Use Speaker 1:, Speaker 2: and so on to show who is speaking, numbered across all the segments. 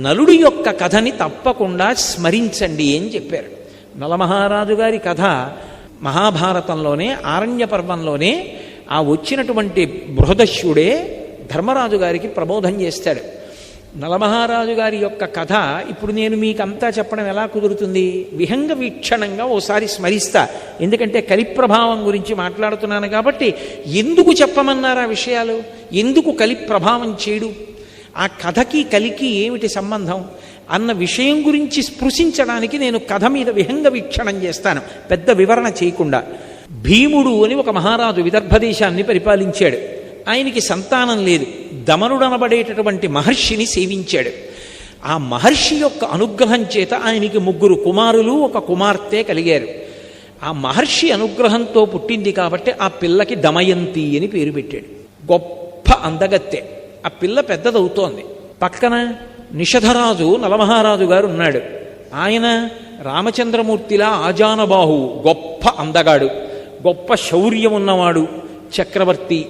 Speaker 1: నలుడి యొక్క కథని తప్పకుండా స్మరించండి అని చెప్పారు. నలమహారాజు గారి కథ మహాభారతంలోనే ఆరణ్య పర్వంలోనే ఆ వచ్చినటువంటి బృహదశ్యుడే ధర్మరాజు గారికి ప్రబోధం చేస్తాడు. నలమహారాజు గారి యొక్క కథ ఇప్పుడు నేను మీకంతా చెప్పడం ఎలా కుదురుతుంది? విహంగ వీక్షణంగా ఓసారి స్మరిస్తా. ఎందుకంటే కలిప్రభావం గురించి మాట్లాడుతున్నాను కాబట్టి. ఎందుకు చెప్పమన్నారు ఆ విషయాలు? ఎందుకు కలిప్రభావం చేయడు? ఆ కథకి కలికి ఏమిటి సంబంధం అన్న విషయం గురించి స్పృశించడానికి నేను కథ మీద విహంగ వీక్షణం చేస్తాను, పెద్ద వివరణ చేయకుండా. భీముడు అని ఒక మహారాజు విదర్భ దేశాన్ని పరిపాలించాడు. ఆయనకి సంతానం లేదు. దమనుడనబడేటటువంటి మహర్షిని సేవించాడు. ఆ మహర్షి యొక్క అనుగ్రహం చేత ఆయనకి 3 కుమారులు 1 కుమార్తె కలిగారు. ఆ మహర్షి అనుగ్రహంతో పుట్టింది కాబట్టి ఆ పిల్లకి దమయంతి అని పేరు పెట్టాడు. గొప్ప అందగత్తె. ఆ పిల్ల పెద్దదవుతోంది. పక్కన నిషధరాజు నలమహారాజు గారు ఉన్నాడు. ఆయన రామచంద్రమూర్తిలా ఆజానబాహు, గొప్ప అందగాడు, గొప్ప శౌర్యం ఉన్నవాడు, చక్రవర్తి.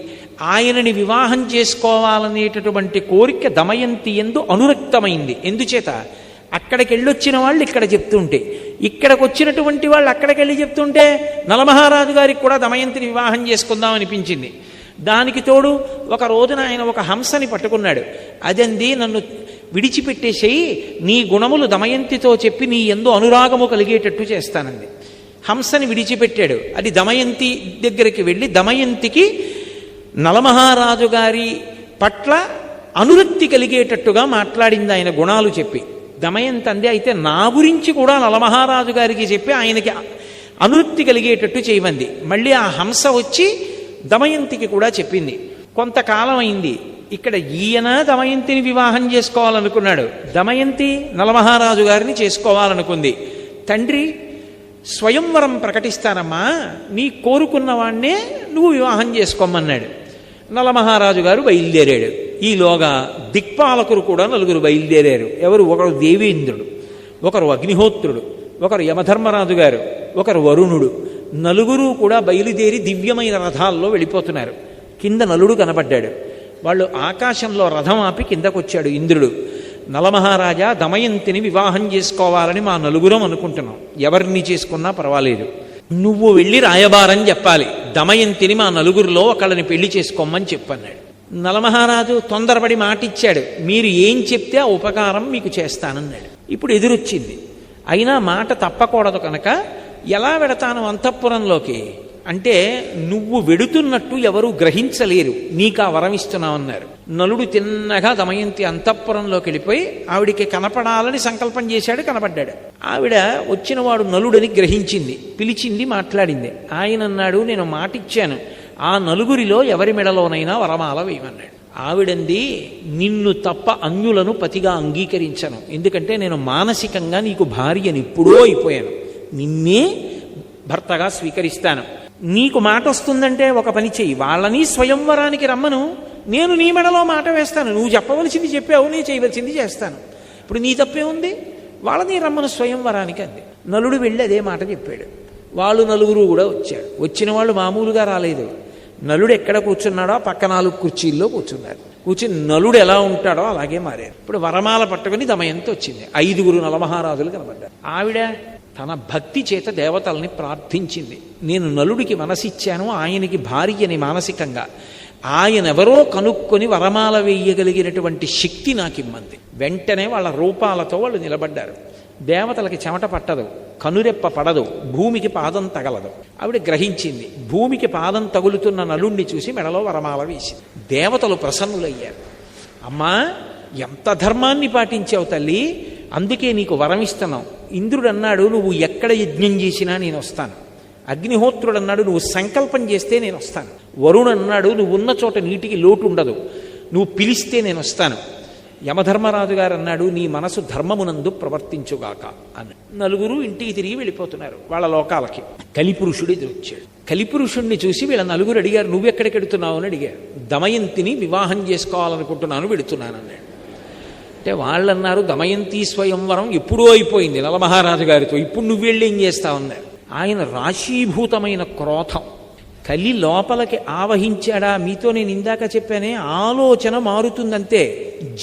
Speaker 1: ఆయనని వివాహం చేసుకోవాలనేటటువంటి కోరిక దమయంతి యందు అనురక్తమైంది. ఎందుచేత? అక్కడికి వెళ్ళొచ్చిన వాళ్ళు ఇక్కడ చెప్తుంటే, ఇక్కడికి వచ్చినటువంటి వాళ్ళు అక్కడికి వెళ్ళి చెప్తుంటే నలమహారాజు గారికి కూడా దమయంతిని వివాహం చేసుకుందాం అనిపించింది. దానికి తోడు ఒక రోజున ఆయన ఒక హంసని పట్టుకున్నాడు. అదంది, నన్ను విడిచిపెట్టేసేయి, నీ గుణములు దమయంతితో చెప్పి నీ యందు అనురాగము కలిగేటట్టు చేస్తానంది. హంసని విడిచిపెట్టాడు. అది దమయంతి దగ్గరికి వెళ్ళి దమయంతికి నలమహారాజు గారి పట్ల అనురక్తి కలిగేటట్టుగా మాట్లాడింది ఆయన గుణాలు చెప్పి. దమయంతి అంది, అయితే నా గురించి కూడా నలమహారాజు గారికి చెప్పి ఆయనకి అనురక్తి కలిగేటట్టు చేయమంది. మళ్ళీ ఆ హంస వచ్చి దమయంతికి కూడా చెప్పింది. కొంతకాలం అయింది. ఇక్కడ ఈయన దమయంతిని వివాహం చేసుకోవాలనుకున్నాడు, దమయంతి నలమహారాజు గారిని చేసుకోవాలనుకుంది. తండ్రి స్వయంవరం ప్రకటిస్తానమ్మా, నీ కోరుకున్న వాణ్ణే నువ్వు వివాహం చేసుకోమన్నాడు. నలమహారాజు గారు బయలుదేరాడు. ఈలోగా దిక్పాలకులు కూడా 4 బయలుదేరారు. ఎవరు? ఒకరు దేవేంద్రుడు, ఒకరు అగ్నిహోత్రుడు, ఒకరు యమధర్మరాజు గారు, ఒకరు వరుణుడు. 4 కూడా బయలుదేరి దివ్యమైన రథాల్లో వెళ్ళిపోతున్నారు. కింద నలుడు కనబడ్డాడు. వాళ్ళు ఆకాశంలో రథం ఆపి కిందకొచ్చాడు ఇంద్రుడు. నలమహారాజా, దమయంతిని వివాహం చేసుకోవాలని మా 4 అనుకుంటున్నాం, ఎవరిని చేసుకున్నా పర్వాలేదు, నువ్వు వెళ్ళి రాయబారం చెప్పాలి, దమయంతిని మా 4లో ఒకళ్ళని పెళ్లి చేసుకోమని చెప్పన్నాడు. నలమహారాజు తొందరపడి మాటిచ్చాడు, మీరు ఏం చెప్తే ఆ ఉపకారం మీకు చేస్తానన్నాడు. ఇప్పుడు ఎదురొచ్చింది. అయినా మాట తప్పకూడదు కనుక ఎలా వెడతాను అంతఃపురంలోకి అంటే, నువ్వు వెడుతున్నట్టు ఎవరూ గ్రహించలేరు, నీకా వరం ఇస్తున్నామన్నారు. నలుడు తిన్నగా దమయంతి అంతఃపురంలోకి వెళ్ళిపోయి ఆవిడికి కనపడాలని సంకల్పం చేశాడు. కనపడ్డాడు. ఆవిడ వచ్చినవాడు నలుడని గ్రహించింది, పిలిచింది, మాట్లాడింది. ఆయన అన్నాడు, నేను మాటిచ్చాను, ఆ 4లో ఎవరి మెడలోనైనా వరమాల వేయమన్నాడు. ఆవిడంది, నిన్ను తప్ప అన్యులను పతిగా అంగీకరించను, ఎందుకంటే నేను మానసికంగా నీకు భార్యని ఎప్పుడో అయిపోయాను, నిన్నే భర్తగా స్వీకరిస్తాను. నీకు మాట వస్తుందంటే ఒక పని చెయ్యి, వాళ్ళని స్వయంవరానికి రమ్మను, నేను నీ మెడలో మాట వేస్తాను, నువ్వు చెప్పవలసింది చెప్పావు, నేను చేయవలసింది చేస్తాను, ఇప్పుడు నీ తప్పే ఉంది, వాళ్ళని రమ్మను స్వయంవరానికి అంది. నలుడు వెళ్ళి అదే మాట చెప్పాడు. వాళ్ళు 4 కూడా వచ్చాడు. వచ్చిన వాళ్ళు మామూలుగా రాలేదు. నలుడు ఎక్కడ కూర్చున్నాడో పక్క 4 కుర్చీల్లో కూర్చున్నారు. కూర్చుని నలుడు ఎలా ఉంటాడో అలాగే మారారు. ఇప్పుడు వరమాల పట్టుకుని దమయంతి వచ్చింది. 5 నలమహారాజులు కనబడ్డారు. ఆవిడ తన భక్తి చేత దేవతల్ని ప్రార్థించింది. నేను నలుడికి మనసిచ్చాను, ఆయనకి భార్యని మానసికంగా, ఆయనెవరో కనుక్కొని వరమాల వేయగలిగినటువంటి శక్తి నాకిమ్మంది. వెంటనే వాళ్ళ రూపాలతో వాళ్ళు నిలబడ్డారు. దేవతలకి చెమట పట్టదు, కనురెప్ప పడదు, భూమికి పాదం తగలదు. ఆవిడ గ్రహించింది. భూమికి పాదం తగులుతున్న నలుణ్ణి చూసి మెడలో వరమాల వేసింది. దేవతలు ప్రసన్నులయ్యారు. అమ్మా, ఎంత ధర్మాన్ని పాటించావు తల్లి, అందుకే నీకు వరం ఇస్తున్నావు. ఇంద్రుడు అన్నాడు, నువ్వు ఎక్కడ యజ్ఞం చేసినా నేను వస్తాను. అగ్నిహోత్రుడు అన్నాడు, నువ్వు సంకల్పం చేస్తే నేను వస్తాను. వరుణ్ అన్నాడు, నువ్వు ఉన్న చోట నీటికి లోటు ఉండదు, నువ్వు పిలిస్తే నేను వస్తాను. యమధర్మరాజు గారు అన్నాడు, నీ మనసు ధర్మమునందు ప్రవర్తించుగాక అని. 4 ఇంటికి తిరిగి వెళ్ళిపోతున్నారు వాళ్ళ లోకాలకి. కలిపురుషుడు ఎదురొచ్చాడు. కలిపురుషుణ్ణి చూసి వీళ్ళ 4 అడిగారు, నువ్వెక్కడికి వెడుతున్నావు అని అడిగారు. దమయంతిని వివాహం చేసుకోవాలనుకుంటున్నాను, వెడుతున్నాను అన్నాడు. అంటే వాళ్ళన్నారు, దమయంతి స్వయంవరం ఎప్పుడూ అయిపోయింది నలమహారాజు గారితో, ఇప్పుడు నువ్వు వెళ్ళి ఏం చేస్తావన్నారు. ఆయన రాశీభూతమైన క్రోధం కలి లోపలికి ఆవహించాడా. మీతో నేను ఇందాక చెప్పానే, ఆలోచన మారుతుందంతే,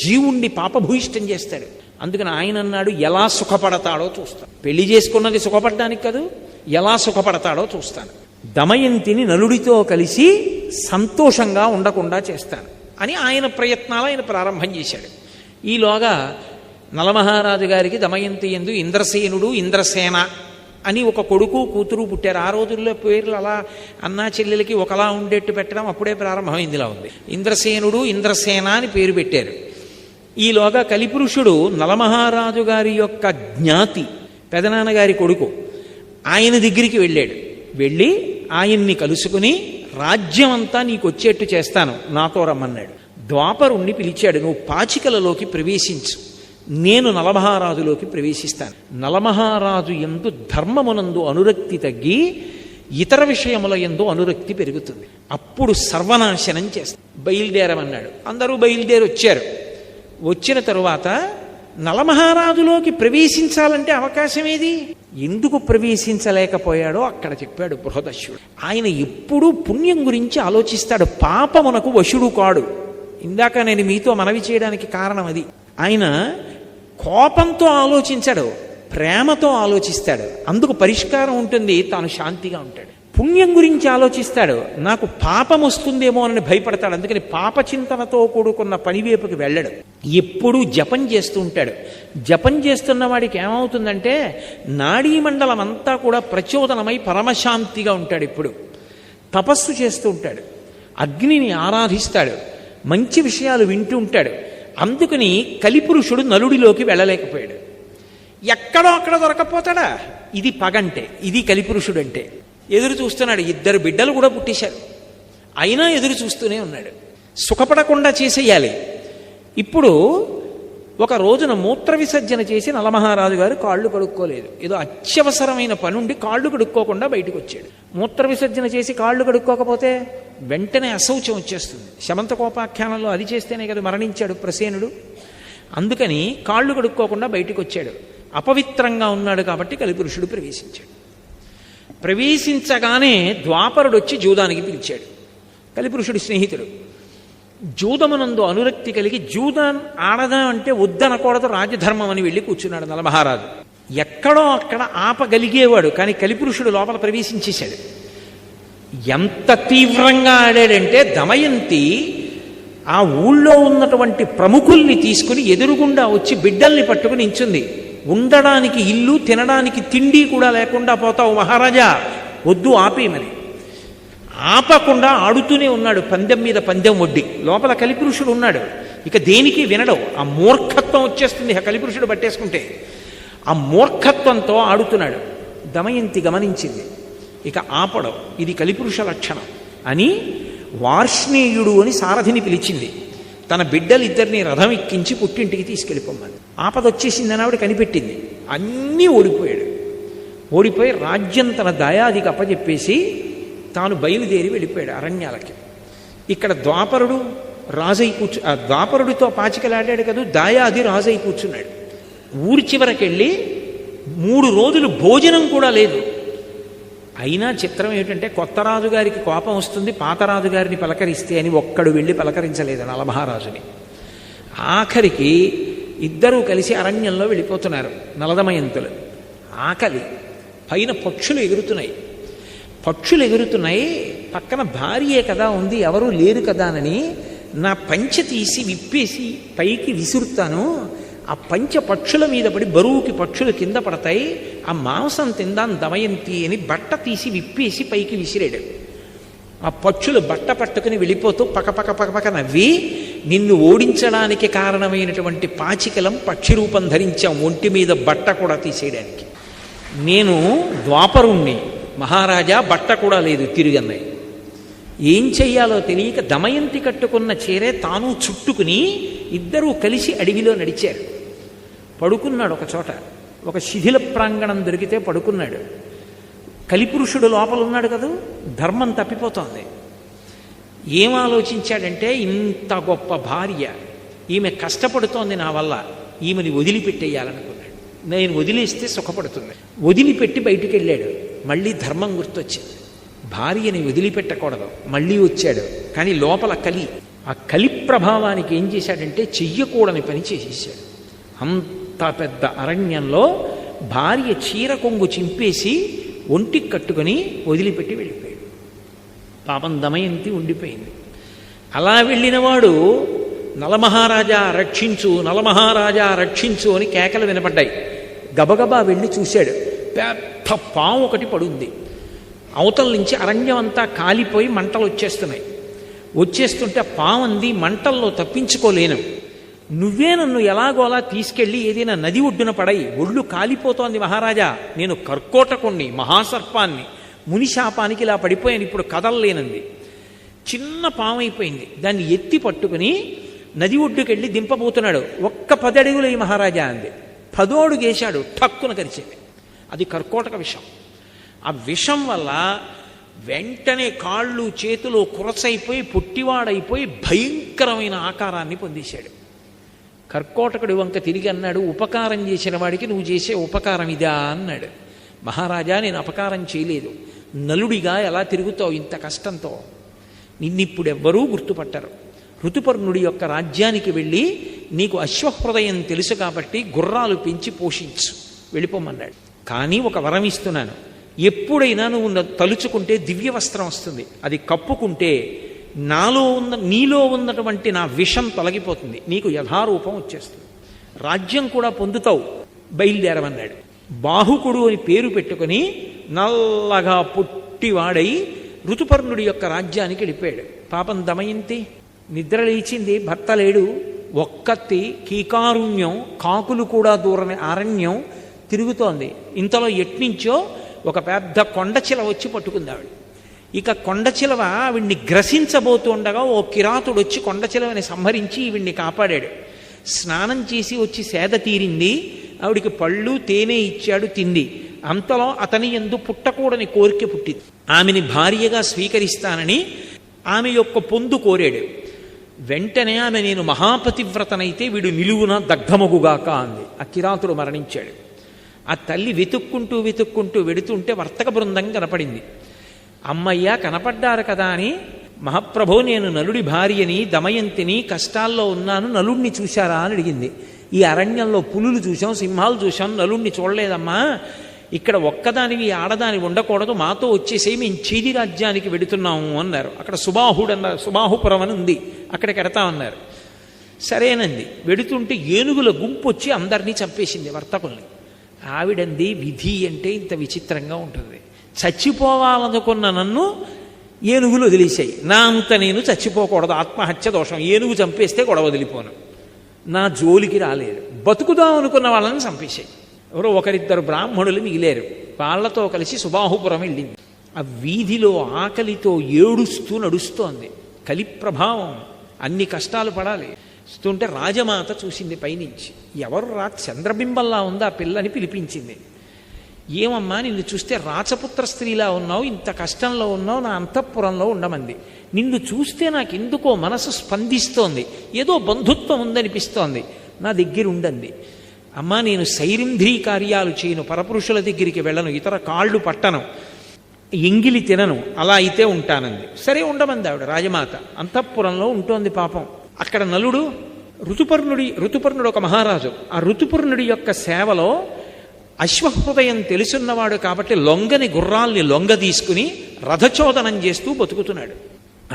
Speaker 1: జీవుణ్ణి పాపభూయిష్టం చేస్తాడు. అందుకని ఆయన అన్నాడు, ఎలా సుఖపడతాడో చూస్తాను. పెళ్లి చేసుకున్నది సుఖపడడానికి కాదు, ఎలా సుఖపడతాడో చూస్తాను. దమయంతిని నలుడితో కలిసి సంతోషంగా ఉండకుండా చేస్తాను అని ఆయన ప్రయత్నాలు ఆయన ప్రారంభం చేశాడు. ఈలోగా నలమహారాజు గారికి దమయంతి యందు ఇంద్రసేనుడు, ఇంద్రసేన అని ఒక కొడుకు కూతురు పుట్టారు. ఆ రోజుల్లో పేర్లు అలా అన్నా చెల్లెలకి ఒకలా ఉండేట్టు పెట్టడం అప్పుడే ప్రారంభమైందిలా ఉంది. ఇంద్రసేనుడు, ఇంద్రసేన అని పేరు పెట్టారు. ఈలోగా కలిపురుషుడు నలమహారాజు గారి యొక్క జ్ఞాతి, పెదనాన్నగారి కొడుకు, ఆయన దగ్గరికి వెళ్ళాడు. వెళ్ళి ఆయన్ని కలుసుకుని, రాజ్యం అంతా నీకు వచ్చేట్టు చేస్తాను, నాతో రమ్మన్నాడు. ద్వాపరుణ్ణి పిలిచాడు, నువ్వు పాచికలలోకి ప్రవేశించు, నేను నలమహారాజులోకి ప్రవేశిస్తాను. నలమహారాజు యందు ధర్మమునందు అనురక్తి తగ్గి ఇతర విషయముల యందు అనురక్తి పెరుగుతుంది. అప్పుడు సర్వనాశనం చేస్తాను, బయలుదేరమన్నాడు. అందరూ బయలుదేరి వచ్చారు. వచ్చిన తరువాత నలమహారాజులోకి ప్రవేశించాలంటే అవకాశం ఏది? ఎందుకు ప్రవేశించలేకపోయాడో అక్కడ చెప్పాడు బృహదశ్యుడు. ఆయన ఎప్పుడూ పుణ్యం గురించి ఆలోచిస్తాడు, పాపమునకు వశుడు కాడు. ఇందాక నేను మీతో మనవి చేయడానికి కారణం అది. ఆయన కోపంతో ఆలోచించాడు, ప్రేమతో ఆలోచిస్తాడు. అందుకు పరిష్కారం ఉంటుంది, తాను శాంతిగా ఉంటాడు. పుణ్యం గురించి ఆలోచిస్తాడు, నాకు పాపం వస్తుందేమో అని భయపడతాడు. అందుకని పాపచింతనతో కూడుకున్న పనివైపుకి వెళ్ళడు. ఎప్పుడూ జపం చేస్తూ ఉంటాడు. జపం చేస్తున్న వాడికి ఏమవుతుందంటే నాడీమండలం అంతా కూడా ప్రచోదనమై పరమశాంతిగా ఉంటాడు. ఇప్పుడు తపస్సు చేస్తూ ఉంటాడు, అగ్నిని ఆరాధిస్తాడు, మంచి విషయాలు వింటూ ఉంటాడు. అందుకని కలిపురుషుడు నలుడిలోకి వెళ్ళలేకపోయాడు. ఎక్కడో అక్కడ దొరకపోతాడా? ఇది పగంటే, ఇది కలిపురుషుడు అంటే. ఎదురు చూస్తున్నాడు. 2 బిడ్డలు కూడా పుట్టేశారు, అయినా ఎదురు చూస్తూనే ఉన్నాడు. సుఖపడకుండా చేసేయాలి. ఇప్పుడు ఒక రోజున మూత్ర విసర్జన చేసి నలమహారాజు గారు కాళ్ళు కడుక్కోలేదు. ఏదో అత్యవసరమైన పని ఉండి కాళ్ళు కడుక్కోకుండా బయటకు వచ్చాడు. మూత్ర విసర్జన చేసి కాళ్ళు కడుక్కోకపోతే వెంటనే అశౌచం వచ్చేస్తుంది. శమంతకోపాఖ్యానంలో అది చేస్తేనే కదా మరణించాడు ప్రసేనుడు. అందుకని కాళ్ళు కడుక్కోకుండా బయటకు వచ్చాడు. అపవిత్రంగా ఉన్నాడు కాబట్టి కలిపురుషుడు ప్రవేశించాడు. ప్రవేశించగానే ద్వాపరుడు వచ్చి జూదానికి పిలిచాడు. కలిపురుషుడి స్నేహితుడు. జూదమునందు అనురక్తి కలిగి జూదం ఆడదా అంటే వద్దనకూడదు, రాజధర్మం అని వెళ్ళి కూర్చున్నాడు నలమహారాజు. ఎక్కడో అక్కడ ఆపగలిగేవాడు, కానీ కలిపురుషుడు లోపల ప్రవేశించేశాడు. ఎంత తీవ్రంగా ఆడాడంటే దమయంతి ఆ ఊళ్ళో ఉన్నటువంటి ప్రముఖుల్ని తీసుకుని ఎదురుగుండా వచ్చి బిడ్డల్ని పట్టుకుని నించుంది. ఉండడానికి ఇల్లు, తినడానికి తిండి కూడా లేకుండా పోతావు మహారాజా, వద్దు ఆపేయమని. ఆపకుండా ఆడుతూనే ఉన్నాడు, పందెం మీద పందెం వడ్డి. లోపల కలిపురుషుడు ఉన్నాడు, ఇక దేనికి వినడం. ఆ మూర్ఖత్వం వచ్చేస్తుంది ఆ కలిపురుషుడు పట్టేసుకుంటే. ఆ మూర్ఖత్వంతో ఆడుతున్నాడు. దమయంతి గమనించింది, ఇక ఆపడం ఇది కలిపురుష లక్షణం అని వార్ష్ణేయుడు అని సారథిని పిలిచింది. తన బిడ్డలిద్దరిని రథం ఎక్కించి పుట్టింటికి తీసుకెళ్ళిపోమ్మని. ఆపదొచ్చేసిందని ఆవిడ కనిపెట్టింది. అన్నీ ఓడిపోయాడు. ఓడిపోయి రాజ్యం తన దయాదికి అప్పచెప్పేసి తాను బయలుదేరి వెళ్ళిపోయాడు అరణ్యాలకి. ఇక్కడ ద్వాపరుడు రాజై ద్వాపరుడితో పాచికలాడాడు కదా, దాయాది రాజై కూర్చున్నాడు. ఊరి చివరకెళ్ళి 3 రోజులు భోజనం కూడా లేదు. అయినా చిత్రం ఏమిటంటే కొత్త రాజుగారికి కోపం వస్తుంది, పాత రాజుగారిని పలకరిస్తే అని ఒక్కడు వెళ్ళి పలకరించలేదు నలమహారాజుని. ఆఖరికి ఇద్దరూ కలిసి అరణ్యంలో వెళ్ళిపోతున్నారు నలదమయంతులు. ఆకలి, పైన పక్షులు ఎగురుతున్నాయి. పక్షులు ఎగురుతున్నాయి, పక్కన భార్యే కదా ఉంది, ఎవరూ లేరు కదా అని నా పంచె తీసి విప్పేసి పైకి విసురుతాను. ఆ పంచ పక్షుల మీద పడి బరువుకి పక్షులు కింద పడతాయి, ఆ మాంసం తిందాం దమయంతి అని బట్ట తీసి విప్పేసి పైకి విసిరాడు. ఆ పక్షులు బట్ట పట్టుకుని వెళ్ళిపోతూ పకపక పకపక నవ్వి, నిన్ను ఓడించడానికి కారణమైనటువంటి పాచికలం పక్షి రూపం ధరించాం, ఒంటి మీద బట్ట కూడా తీసేయడానికి. నేను ద్వాపరుణ్ణి మహారాజా, బట్ట కూడా లేదు తిరిగన్నాయి. ఏం చెయ్యాలో తెలియక దమయంతి కట్టుకున్న చీరే తాను చుట్టుకుని ఇద్దరూ కలిసి అడవిలో నడిచారు. పడుకున్నాడు ఒక చోట, ఒక శిథిల ప్రాంగణం దొరికితే పడుకున్నాడు. కలిపురుషుడు లోపల ఉన్నాడు కదా, ధర్మం తప్పిపోతోంది. ఏం ఆలోచించాడంటే, ఇంత గొప్ప భార్య, ఈమె కష్టపడుతోంది నా వల్ల, ఈమెని వదిలిపెట్టేయాలనుకున్నాడు. నేను వదిలేస్తే సుఖపడుతుంది. వదిలిపెట్టి బయటికి వెళ్ళాడు. మళ్ళీ ధర్మం గుర్తొచ్చింది, భార్యని వదిలిపెట్టకూడదు. మళ్ళీ వచ్చాడు, కానీ లోపల కలి. ఆ కలి ప్రభావానికి ఏం చేశాడంటే చెయ్యకూడని పని చేసేసాడు. అంత అంత పెద్ద అరణ్యంలో భార్య చీర కొంగు చింపేసి ఒంటికి కట్టుకుని వదిలిపెట్టి వెళ్ళిపోయాడు. పాపం దమయంతి ఉండిపోయింది. అలా వెళ్ళినవాడు నలమహారాజా రక్షించు, నలమహారాజా రక్షించు అని కేకలు వినపడ్డాయి. గబగబా వెళ్ళి చూశాడు. పెద్ద పాము ఒకటి పడుంది. అవతల నుంచి అరణ్యం అంతా కాలిపోయి మంటలు వచ్చేస్తుంటే పాము అంది, మంటల్లో తప్పించుకోలేను, నువ్వే నన్ను ఎలాగోలా తీసుకెళ్ళి ఏదైనా నది ఒడ్డున పడయి, ఒళ్ళు కాలిపోతోంది మహారాజా, నేను కర్కోటకుణ్ణి, మహాసర్పాన్ని, మునిశాపానికి ఇలా పడిపోయాను, ఇప్పుడు కదలలేనంది. చిన్న పాము అయిపోయింది. దాన్ని ఎత్తి పట్టుకుని నది ఒడ్డుకెళ్ళి దింపబోతున్నాడు. ఒక్క 10 అడుగులు ఈ మహారాజా అంది. 10వ అడుగేశాడు, ఠక్కున కరిచేది. అది కర్కోటక విషం. ఆ విషం వల్ల వెంటనే కాళ్ళు చేతులు కురసైపోయి పొట్టివాడైపోయి భయంకరమైన ఆకారాన్ని పొందేశాడు. కర్కోటకుడి వంక తిరిగి అన్నాడు, ఉపకారం చేసిన వాడికి నువ్వు చేసే ఉపకారం ఇదా అన్నాడు. మహారాజా, నేను అపకారం చేయలేదు, నలుడిగా ఎలా తిరుగుతావు ఇంత కష్టంతో, నిన్నిప్పుడెవ్వరూ గుర్తుపట్టరు. ఋతుపర్ణుడి యొక్క రాజ్యానికి వెళ్ళి నీకు అశ్వహృదయం తెలుసు కాబట్టి గుర్రాలు పెంచి పోషించు, వెళ్ళిపోమన్నాడు. కానీ ఒక వరం ఇస్తున్నాను, ఎప్పుడైనా నువ్వు తలుచుకుంటే దివ్య వస్త్రం వస్తుంది, అది కప్పుకుంటే నీలో ఉన్నటువంటి నా విషం తొలగిపోతుంది, నీకు యథారూపం వచ్చేస్తుంది, రాజ్యం కూడా పొందుతావు, బయలుదేరమన్నాడు. బాహుకుడు అని పేరు పెట్టుకుని నల్లగా పుట్టివాడై ఋతుపర్ణుడి యొక్క రాజ్యానికి వెళ్ళిపోయాడు. పాపం దమయంతి నిద్ర లేచింది, భర్త లేడు, ఒక్కత్తి కీకారుణ్యం, కాకులు కూడా దూరని అరణ్యం తిరుగుతోంది. ఇంతలో ఎట్నుంచో ఒక పెద్ద కొండచిల వచ్చి పట్టుకుంది ఆవిడ. ఇక కొండచిలవ ఆవిడ్ని గ్రసించబోతుండగా ఓ కిరాతుడు వచ్చి కొండచిలవని సంహరించి ఈవిడ్ని కాపాడాడు. స్నానం చేసి వచ్చి సేద తీరింది, ఆవిడికి పళ్ళు తేనె ఇచ్చాడు, తింది. అంతలో అతని యందు పుట్టకూడని కోరిక పుట్టింది. ఆమెని భార్యగా స్వీకరిస్తానని ఆమె యొక్క పొందు కోరాడు. వెంటనే ఆమె, నేను మహాపతివ్రతనైతే వీడు నిలువున దగ్ధమగుగాక అంది. ఆ కిరాతుడు మరణించాడు. ఆ తల్లి వెతుక్కుంటూ వెడుతుంటే వర్తక బృందం కనపడింది. అమ్మయ్య కనపడ్డారు కదా అని, మహాప్రభో నేను నలుడి భార్యని దమయంతిని, కష్టాల్లో ఉన్నాను, నలుడిని చూశారా అని అడిగింది. ఈ అరణ్యంలో పులులు చూశాం, సింహాలు చూశాం, నలుడిని చూడలేదమ్మా, ఇక్కడ ఒక్కదానివి ఆడదాని ఉండకూడదు, మాతో వచ్చేసే మేము చేది రాజ్యానికి వెడుతున్నాము అన్నారు. అక్కడ సుబాహుపురం అని ఉంది, అక్కడికి ఎడతామన్నారు. సరేనంది. వెడుతుంటే ఏనుగుల గుంపు వచ్చి అందరినీ చంపేసింది, వర్తకుల్ని. ఆవిడంది, విధి అంటే ఇంత విచిత్రంగా ఉంటుంది, చచ్చిపోవాలనుకున్న నన్ను ఏనుగులు వదిలేశాయి, నా అంత నేను చచ్చిపోకూడదు, ఆత్మహత్య దోషం, ఏనుగు చంపేస్తే గొడవ వదిలిపోను, నా జోలికి రాలేదు, బతుకుదాం అనుకున్న వాళ్ళని చంపేశాయి. ఎవరో ఒకరిద్దరు బ్రాహ్మణులు మిగిలేరు, వాళ్లతో కలిసి సుబాహుపురం వెళ్ళింది. ఆ వీధిలో ఆకలితో ఏడుస్తూ నడుస్తోంది. కలి ప్రభావం, అన్ని కష్టాలు పడాలి. వస్తుంటే రాజమాత చూసింది పైనుంచి, ఎవరు చంద్రబింబంలా ఉందా పిల్లని పిలిపించింది. ఏమమ్మా, నిన్ను చూస్తే రాచపుత్ర స్త్రీలా ఉన్నావు, ఇంత కష్టంలో ఉన్నావు, నా అంతఃపురంలో ఉండమంది. నిన్ను చూస్తే నాకెందుకో మనసు స్పందిస్తోంది, ఏదో బంధుత్వం ఉందనిపిస్తోంది, నా దగ్గర ఉండండి. అమ్మా, నేను సైరింధ్రీ కార్యాలు చేయను, పరపురుషుల దగ్గరికి వెళ్ళను, ఇతర కాళ్ళు పట్టను, ఎంగిలి తినను, అలా అయితే ఉంటానంది. సరే ఉండమంది ఆవిడ. రాజమాత అంతఃపురంలో ఉంటోంది. పాపం అక్కడ నలుడు ఋతుపర్ణుడు ఒక మహారాజు. ఆ ఋతుపర్ణుడి యొక్క సేవలో అశ్వహృదయం తెలుసున్నవాడు కాబట్టి లొంగని గుర్రాల్ని లొంగ తీసుకుని రథచోదనం చేస్తూ బతుకుతున్నాడు.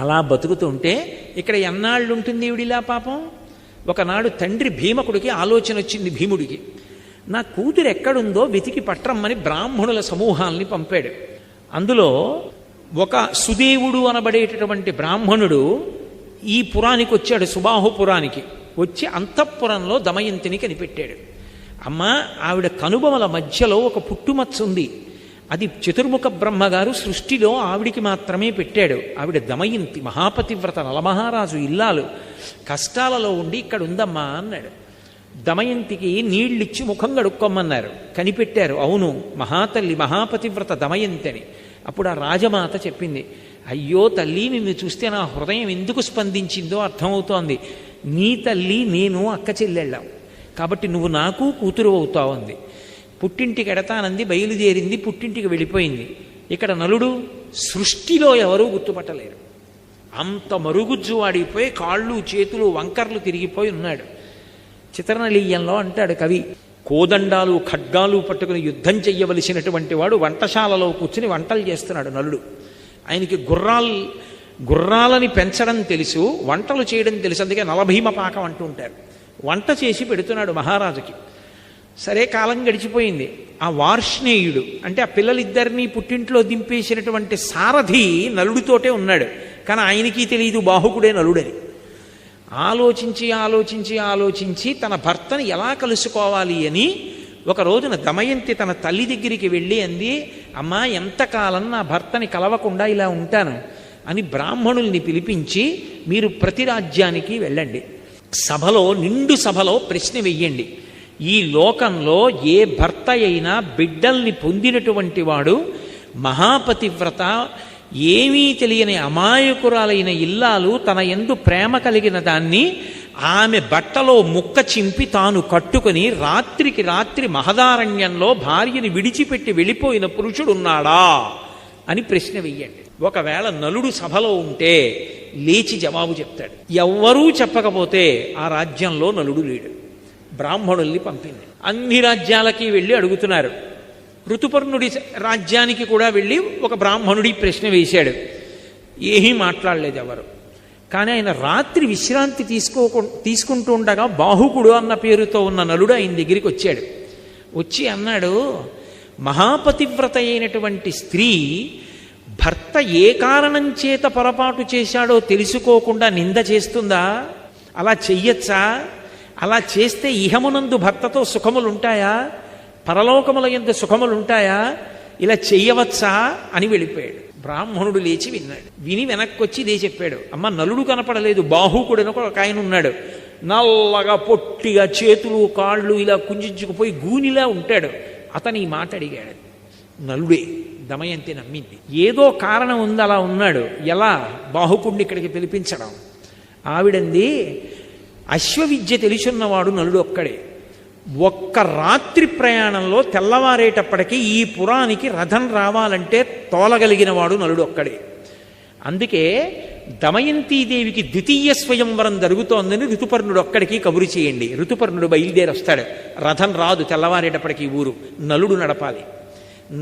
Speaker 1: అలా బతుకుతుంటే ఇక్కడ ఎన్నాళ్ళు ఉంటుంది ఈవిడిలా పాపం. ఒకనాడు తండ్రి భీమకుడికి ఆలోచన వచ్చింది. భీముడికి, నా కూతురు ఎక్కడుందో వెతికి పట్రమ్మని బ్రాహ్మణుల సమూహాల్ని పంపాడు. అందులో ఒక సుదేవుడు అనబడేటటువంటి బ్రాహ్మణుడు ఈ పురానికి వచ్చాడు, సుబాహుపురానికి వచ్చి అంతఃపురంలో దమయంతిని కనిపెట్టాడు. అమ్మ, ఆవిడ కనుబొమల మధ్యలో ఒక పుట్టుమచ్చ ఉంది, అది చతుర్ముఖ బ్రహ్మగారు సృష్టిలో ఆవిడికి మాత్రమే పెట్టాడు. ఆవిడ దమయంతి, మహాపతివ్రత, నలమహారాజు ఇల్లాలు, కష్టాలలో ఉండి ఇక్కడ ఉందమ్మా అన్నాడు. దమయంతికి నీళ్ళిచ్చి ముఖం కడుక్కోమన్నారు. కనిపెట్టారు, అవును మహాతల్లి మహాపతివ్రత దమయంతి అని. అప్పుడు ఆ రాజమాత చెప్పింది, అయ్యో తల్లి, నిన్ను చూస్తే నా హృదయం ఎందుకు స్పందించిందో అర్థమవుతోంది. నీ తల్లి నేను అక్క చెల్లెళ్ళాం కాబట్టి నువ్వు నాకు కూతురు అవుతావు అంది. పుట్టింటికి ఎడతానంది, బయలుదేరింది, పుట్టింటికి వెళ్ళిపోయింది. ఇక్కడ నలుడు సృష్టిలో ఎవరూ గుర్తుపట్టలేరు, అంత మరుగుజ్జు వాడిపోయి కాళ్ళు చేతులు వంకర్లు తిరిగిపోయి ఉన్నాడు. చిత్రనళీయంలో అంటాడు కవి, కోదండాలు ఖడ్గాలు పట్టుకుని యుద్ధం చెయ్యవలసినటువంటి వాడు వంటశాలలో కూర్చుని వంటలు చేస్తున్నాడు నలుడు. ఆయనకి గుర్రాలని పెంచడం తెలుసు, వంటలు చేయడం తెలుసు. అందుకే నలభీమ పాకం అంటూ ఉంటారు. వంట చేసి పెడుతున్నాడు మహారాజుకి. సరే, కాలం గడిచిపోయింది. ఆ వార్ష్ణేయుడు అంటే ఆ పిల్లలిద్దరినీ పుట్టింట్లో దింపేసినటువంటి సారథి నలుడితోటే ఉన్నాడు. కానీ ఆయనకి తెలియదు బాహుకుడే నలుడని. ఆలోచించి ఆలోచించి ఆలోచించి తన భర్తని ఎలా కలుసుకోవాలి అని ఒక రోజున దమయంతి తన తల్లి దగ్గరికి వెళ్ళి అంది, అమ్మా, ఎంతకాలం నా భర్తని కలవకుండా ఇలా ఉంటాను అని బ్రాహ్మణుల్ని పిలిపించి, మీరు ప్రతి రాజ్యానికి వెళ్ళండి, సభలో నిండు సభలో ప్రశ్న వెయ్యండి, ఈ లోకంలో ఏ భర్త అయినా బిడ్డల్ని పొందినటువంటి వాడు మహాపతివ్రత, ఏమీ తెలియని అమాయకురాలైన ఇల్లాలు తన యందు ప్రేమ కలిగిన దాన్ని ఆమె బట్టలో ముక్క చింపి తాను కట్టుకుని రాత్రికి రాత్రి మహదారణ్యంలో భార్యని విడిచిపెట్టి వెళ్ళిపోయిన పురుషుడున్నాడా అని ప్రశ్న వెయ్యండి. ఒకవేళ నలుడు సభలో ఉంటే లేచి జవాబు చెప్తాడు. ఎవ్వరూ చెప్పకపోతే ఆ రాజ్యంలో నలుడు లేడు. బ్రాహ్మణుల్ని పంపింది. అన్ని రాజ్యాలకి వెళ్ళి అడుగుతున్నారు. ఋతుపర్ణుడి రాజ్యానికి కూడా వెళ్ళి ఒక బ్రాహ్మణుడి ప్రశ్న వేశాడు. ఏమీ మాట్లాడలేదు ఎవరు. కానీ ఆయన రాత్రి విశ్రాంతి తీసుకుంటూ ఉండగా బాహుకుడు అన్న పేరుతో ఉన్న నలుడు ఆయన దగ్గరికి వచ్చాడు. వచ్చి అన్నాడు, మహాపతివ్రత అయినటువంటి స్త్రీ భర్త ఏ కారణం చేత పొరపాటు చేశాడో తెలుసుకోకుండా నింద చేస్తుందా? అలా చెయ్యొచ్చా? అలా చేస్తే ఇహమునందు భర్తతో సుఖములుంటాయా? పరలోకముల యందు సుఖములుంటాయా? ఇలా చెయ్యవచ్చా అని వెళ్ళిపోయాడు. బ్రాహ్మణుడు లేచి విన్నాడు. విని వెనక్కి వచ్చి ఇదే చెప్పాడు. అమ్మ, నలుడు కనపడలేదు, బాహుకుడని ఒక ఆయన ఉన్నాడు. నల్లగా పొట్టిగా చేతులు కాళ్ళు ఇలా కుంజించుకుపోయి గూనిలా ఉంటాడు. అతని ఈ మాట అడిగాడు. నలుడే. దమయంతి నమ్మింది. ఏదో కారణం ఉంది, అలా ఉన్నాడు. ఎలా బాహుకుడిని ఇక్కడికి పిలిపించడం? ఆవిడంది, అశ్వవిద్య తెలిసున్నవాడు నలుడు ఒక్కడే. ఒక్క రాత్రి ప్రయాణంలో తెల్లవారేటప్పటికీ ఈ పురానికి రథం రావాలంటే తోలగలిగిన వాడు నలుడు ఒక్కడే. అందుకే దమయంతీదేవికి ద్వితీయ స్వయంవరం జరుగుతోందని ఋతుపర్ణుడు ఒక్కడికి కబురు చేయండి. ఋతుపర్ణుడు బయలుదేరి వస్తాడు. రథం రాదు తెల్లవారేటప్పటికీ, ఊరు నలుడు నడపాలి.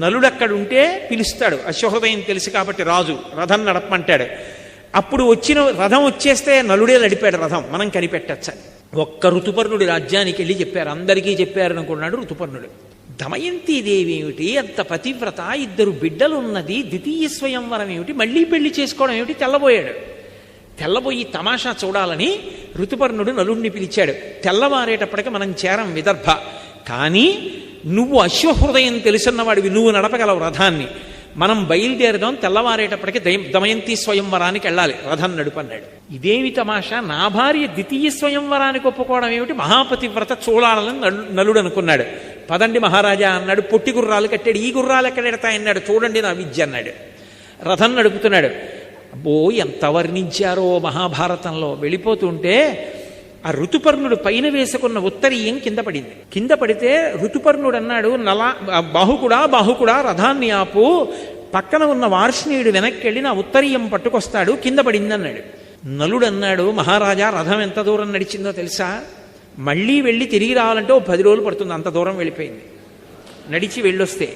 Speaker 1: నలుడు అక్కడుంటే పిలుస్తాడు. అశ్వహృదయం తెలుసు కాబట్టి రాజు రథం నడపమంటాడు. అప్పుడు వచ్చిన రథం వచ్చేస్తే నలుడే నడిపాడు రథం, మనం కనిపెట్టచ్చని. ఒక్క ఋతుపర్ణుడి రాజ్యానికి వెళ్ళి చెప్పారు. అందరికీ చెప్పారనుకున్నాడు ఋతుపర్ణుడు. దమయంతీదేవి ఏమిటి అంత పతివ్రత, ఇద్దరు బిడ్డలు ఉన్నది, ద్వితీయ స్వయంవరం ఏమిటి, మళ్ళీ పెళ్లి చేసుకోవడం ఏమిటి? తెల్లబోయాడు. తెల్లబోయి తమాషా చూడాలని ఋతుపర్ణుడు నలుడిని పిలిచాడు. తెల్లవారేటప్పటికి మనం చేరం విదర్భ, కానీ నువ్వు అశ్వహృదయం తెలుసున్నవాడివి, నువ్వు నడపగలవు రథాన్ని, మనం బయలుదేరదాం, తెల్లవారేటప్పటికి దమయంతి స్వయంవరానికి వెళ్ళాలి, రథం నడుపన్నాడు. ఇదేమి తమాషా, నా భార్య ద్వితీయ స్వయంవరానికి ఒప్పుకోవడం ఏమిటి, మహాపతివ్రత చూడాలని నలుడు అనుకున్నాడు. పదండి మహారాజా అన్నాడు. పొట్టి గుర్రాలు కట్టాడు. ఈ గుర్రాలు ఎక్కడ ఎడతాయన్నాడు. చూడండి నా విద్య అన్నాడు. రథం నడుపుతున్నాడు. అబ్బో, ఎంత వర్ణించారో మహాభారతంలో. వెళ్ళిపోతుంటే ఆ ఋతుపర్ణుడు పైన వేసుకున్న ఉత్తరీయం కింద పడింది. కింద పడితే ఋతుపర్ణుడు అన్నాడు, బాహుకుడా రథాన్ని ఆపు, పక్కన ఉన్న వార్ష్ణీయుడు వెనక్కి వెళ్ళి నా ఉత్తరీయం పట్టుకొస్తాడు, కింద పడింది అన్నాడు. నలుడు అన్నాడు, మహారాజా, రథం ఎంత దూరం నడిచిందో తెలుసా? మళ్ళీ వెళ్ళి తిరిగి రావాలంటే 10 రోజులు పడుతుంది, అంత దూరం వెళ్ళిపోయింది. నడిచి వెళ్ళొస్తే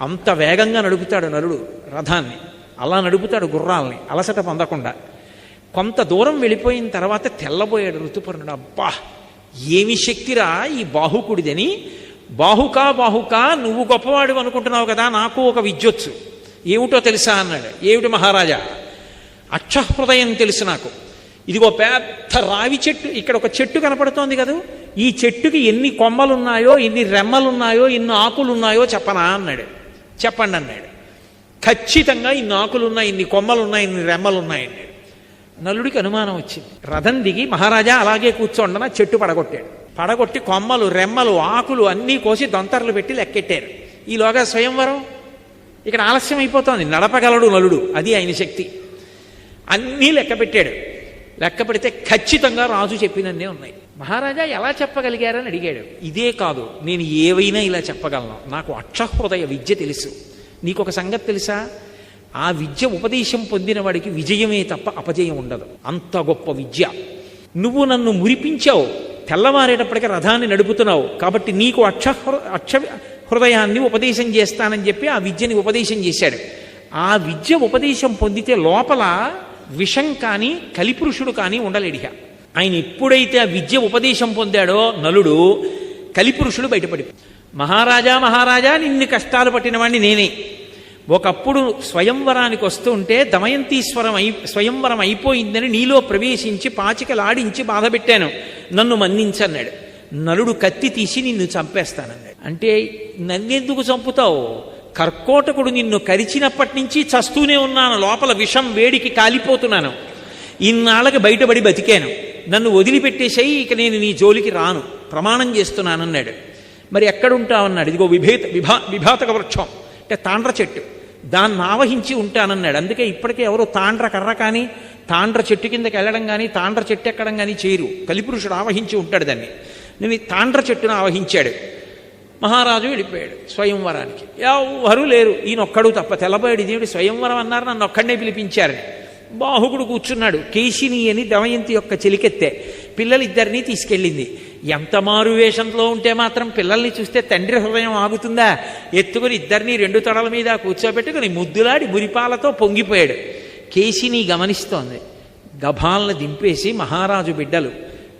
Speaker 1: అంత వేగంగా నడుపుతాడు నలుడు రథాన్ని. అలా నడుపుతాడు గుర్రాల్ని అలసట పొందకుండా. కొంత దూరం వెళ్ళిపోయిన తర్వాత తెల్లబోయాడు ఋతుపర్ణుడు. అబ్బా, ఏమి శక్తిరా ఈ బాహుకుడిదని. బాహుకా నువ్వు గొప్పవాడు అనుకుంటున్నావు కదా, నాకు ఒక విద్యొచ్చు, ఏమిటో తెలుసా అన్నాడు. ఏమిటి మహారాజా? అక్షహృదయం తెలుసు నాకు. ఇదిగో పెద్ద రావి చెట్టు, ఇక్కడ ఒక చెట్టు కనపడుతోంది కదా, ఈ చెట్టుకి ఎన్ని కొమ్మలున్నాయో, ఎన్ని రెమ్మలున్నాయో, ఎన్ని ఆకులున్నాయో చెప్పనా అన్నాడు. చెప్పండి అన్నాడు. ఖచ్చితంగా ఇన్ని ఆకులున్నాయి, ఇన్ని కొమ్మలున్నాయి, ఇన్ని రెమ్మలున్నాయి అన్నాడు. నలుడికి అనుమానం వచ్చింది. రథం దిగి, మహారాజా అలాగే కూర్చోండన చెట్టు పడగొట్టాడు. పడగొట్టి కొమ్మలు రెమ్మలు ఆకులు అన్నీ కోసి దొంతర్లు పెట్టి లెక్కెట్టారు. ఈలోగా స్వయంవరం ఇక్కడ ఆలస్యం అయిపోతోంది. నడపగలడు నలుడు, అది ఆయన శక్తి. అన్నీ లెక్క పెట్టాడు. లెక్క పెడితే ఖచ్చితంగా రాజు చెప్పినన్నే ఉన్నాయి. మహారాజా ఎలా చెప్పగలిగారని అడిగాడు. ఇదే కాదు, నేను ఏవైనా ఇలా చెప్పగలను, నాకు అక్షహృదయ విద్య తెలుసు. నీకొక సంగతి తెలుసా? ఆ విద్య ఉపదేశం పొందిన వాడికి విజయమే తప్ప అపజయం ఉండదు. అంత గొప్ప విద్య. నువ్వు నన్ను మురిపించావు, తెల్లవారేటప్పటికీ రథాన్ని నడుపుతున్నావు, కాబట్టి నీకు అక్ష హృదయాన్ని ఉపదేశం చేస్తానని చెప్పి ఆ విద్యని ఉపదేశం చేశాడు. ఆ విద్య ఉపదేశం పొందితే లోపల విషం కానీ కలిపురుషుడు కానీ ఉండలేడిగా. ఆయన ఎప్పుడైతే ఆ విద్య ఉపదేశం పొందాడో నలుడు, కలిపురుషుడు బయటపడి, మహారాజా మహారాజా నిన్ను కష్టాలు పట్టిన వాడిని నేనే. ఒకప్పుడు స్వయంవరానికి వస్తూ ఉంటే స్వయంవరం అయిపోయిందని నీలో ప్రవేశించి పాచికలాడించి బాధ పెట్టాను, నన్ను మన్నించన్నాడు. నలుడు కత్తి తీసి నిన్ను చంపేస్తానన్నాడు. అంటే నన్నెందుకు చంపుతావు? కర్కోటకుడు నిన్ను కరిచినప్పటి నుంచి చస్తూనే ఉన్నాను, లోపల విషం వేడికి కాలిపోతున్నాను, ఇన్నాళ్ళకి బయటపడి బతికాను, నన్ను వదిలిపెట్టేసేయి, ఇక నేను నీ జోలికి రాను, ప్రమాణం చేస్తున్నానన్నాడు. మరి ఎక్కడుంటావన్నాడు. ఇదిగో విభాతక వృక్షం అంటే తాండ్ర చెట్టు, దాన్ని ఆవహించి ఉంటానన్నాడు. అందుకే ఇప్పటికే ఎవరో తాండ్ర కర్ర కానీ తాండ్ర చెట్టు కిందకి వెళ్ళడం కానీ తాండ్ర చెట్టు ఎక్కడం కానీ చేయరు. కలిపురుషుడు ఆవహించి ఉంటాడు దాన్ని. నేను తాండ్ర చెట్టును ఆవహించాడు. మహారాజు వెళ్ళిపోయాడు స్వయంవరానికి. ఎవరు లేరు, ఈయనొక్కడు తప్ప. తెల్లబోయాడు, ఇదేమిటి స్వయంవరం అన్నారు, నన్ను ఒక్కడనే పిలిపించారని. బాహుకుడు కూర్చున్నాడు. కేశిని అని దమయంతి యొక్క చెలికెత్తే పిల్లలిద్దరినీ తీసుకెళ్ళింది. ఎంత మారు వేషంలో ఉంటే మాత్రం పిల్లల్ని చూస్తే తండ్రి హృదయం ఆగుతుందా? ఎత్తుకుని ఇద్దరినీ రెండు తొడల మీద కూర్చోబెట్టుకుని ముద్దులాడి మురిపాలతో పొంగిపోయాడు. కేశిని గమనిస్తోంది. గభాలను దింపేసి, మహారాజు బిడ్డలు,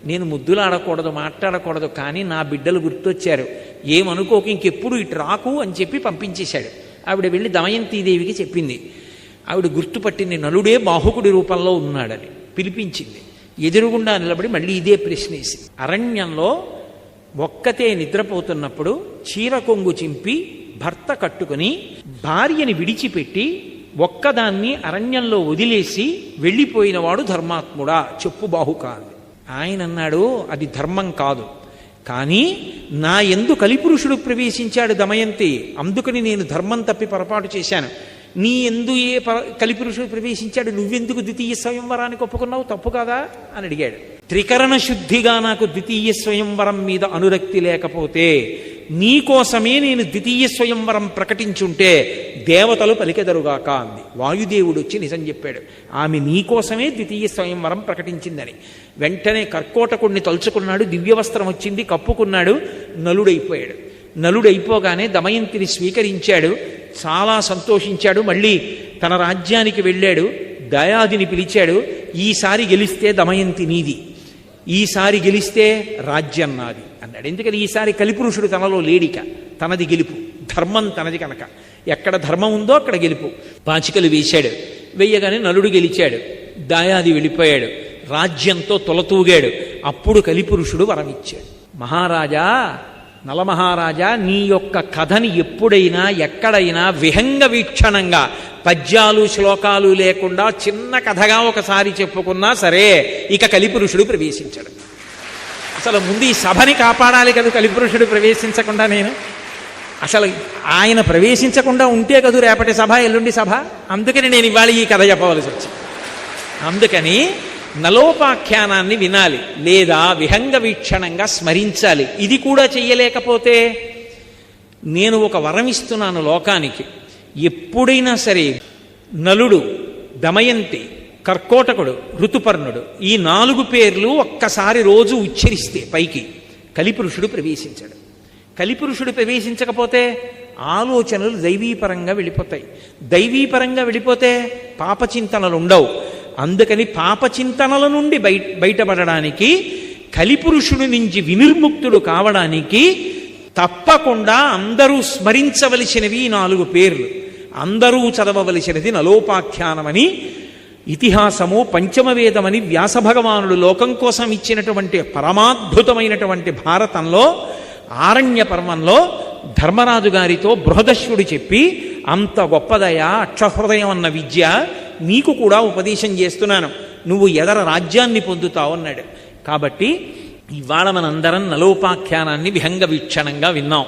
Speaker 1: నేను ముద్దులాడకూడదు మాట్లాడకూడదు, కానీ నా బిడ్డలు గుర్తొచ్చారు, ఏమనుకోకు, ఇంకెప్పుడు ఇటు రాకు అని చెప్పి పంపించేశాడు. ఆవిడ వెళ్ళి దమయంతీదేవికి చెప్పింది. ఆవిడ గుర్తుపట్టింది, నలుడే బాహుకుడి రూపంలో ఉన్నాడని. పిలిపించింది. ఎదురుగుండా నిలబడి మళ్ళీ ఇదే ప్రశ్నేసి, అరణ్యంలో ఒక్కతే నిద్రపోతున్నప్పుడు చీర కొంగు చింపి భర్త కట్టుకుని భార్యని విడిచిపెట్టి ఒక్కదాన్ని అరణ్యంలో వదిలేసి వెళ్ళిపోయినవాడు ధర్మాత్ముడా చెప్పు బాహుక. ఆయన అన్నాడు, అది ధర్మం కాదు, కానీ నా యందు కలిపురుషుడు ప్రవేశించాడు దమయంతి, అందుకని నేను ధర్మం తప్పి పొరపాటు చేశాను. నీ ఎందు కలిపురుషుడు ప్రవేశించాడు, నువ్వెందుకు ద్వితీయ స్వయంవరానికి ఒప్పుకున్నావు, తప్పు కాదా అని అడిగాడు. త్రికరణ శుద్ధిగా నాకు ద్వితీయ స్వయంవరం మీద అనురక్తి లేకపోతే నీకోసమే నేను ద్వితీయ స్వయంవరం ప్రకటించుంటే దేవతలు పలికెదరుగాక అంది. వాయుదేవుడు వచ్చి నిజం చెప్పాడు, ఆమె నీకోసమే ద్వితీయ స్వయంవరం ప్రకటించిందని. వెంటనే కర్కోటకుడిని తలుచుకున్నాడు, దివ్యవస్త్రం వచ్చింది, కప్పుకున్నాడు, నలుడైపోయాడు. నలుడైపోగానే దమయంతిని స్వీకరించాడు, చాలా సంతోషించాడు. మళ్ళీ తన రాజ్యానికి వెళ్ళాడు. దయాదిని పిలిచాడు, ఈసారి గెలిస్తే దమయంతి నీది, ఈసారి గెలిస్తే రాజ్యం నాది అన్నాడు. ఎందుకని ఈసారి కలిపురుషుడు తనలో లేడిక, తనది గెలుపు, ధర్మం తనది కనుక. ఎక్కడ ధర్మం ఉందో అక్కడ గెలుపు. పాచికలు వేశాడు, వెయ్యగానే నలుడు గెలిచాడు. దాయాది వెళ్ళిపోయాడు, రాజ్యంతో తొలతూగాడు. అప్పుడు కలిపురుషుడు వరమిచ్చాడు. మహారాజా, నలమహారాజా, నీ యొక్క కథని ఎప్పుడైనా ఎక్కడైనా విహంగ వీక్షణంగా పద్యాలు శ్లోకాలు లేకుండా చిన్న కథగా ఒకసారి చెప్పుకున్నా సరే ఇక కలిపురుషుడు ప్రవేశించడు. అసలు ముందు ఈ సభని కాపాడాలి కదా, కలిపురుషుడు ప్రవేశించకుండా నేను అసలు ఆయన ప్రవేశించకుండా ఉంటే కదూ రేపటి సభ, ఎల్లుండి సభ. అందుకని నేను ఇవాళ ఈ కథ చెప్పవలసి వచ్చింది. అందుకని నలోపాఖ్యానాన్ని వినాలి, లేదా విహంగ వీక్షణంగా స్మరించాలి. ఇది కూడా చెయ్యలేకపోతే నేను ఒక వరం ఇస్తున్నాను లోకానికి. ఎప్పుడైనా సరే నలుడు, దమయంతి, కర్కోటకుడు, ఋతుపర్ణుడు, ఈ 4 పేర్లు ఒక్కసారి రోజు ఉచ్చరిస్తే పైకి కలిపురుషుడు ప్రవేశించాడు. కలిపురుషుడు ప్రవేశించకపోతే ఆలోచనలు దైవీపరంగా వెళ్ళిపోతాయి. దైవీపరంగా వెళ్ళిపోతే పాపచింతనలు ఉండవు. అందుకని పాపచింతనల నుండి బయటపడడానికి, కలిపురుషుడి నుంచి వినిర్ముక్తుడు కావడానికి తప్పకుండా అందరూ స్మరించవలసినవి 4 పేర్లు, అందరూ చదవవలసినది నలోపాఖ్యానమని ఇతిహాసము, పంచమవేదమని వ్యాసభగవానుడు లోకం కోసం ఇచ్చినటువంటి పరమాద్భుతమైనటువంటి భారతంలో ఆరణ్య పర్వంలో ధర్మరాజు గారితో బృహదశ్వుడు చెప్పి, అంత గొప్పదయా అక్షహృదయం అన్న విద్య నీకు కూడా ఉపదేశం చేస్తున్నాను, నువ్వు ఎదర రాజ్యాన్ని పొందుతావు అన్నాడు. కాబట్టి ఇవాళ మనందరం నలోపాఖ్యానాన్ని విహంగ వీక్షణంగా విన్నాం.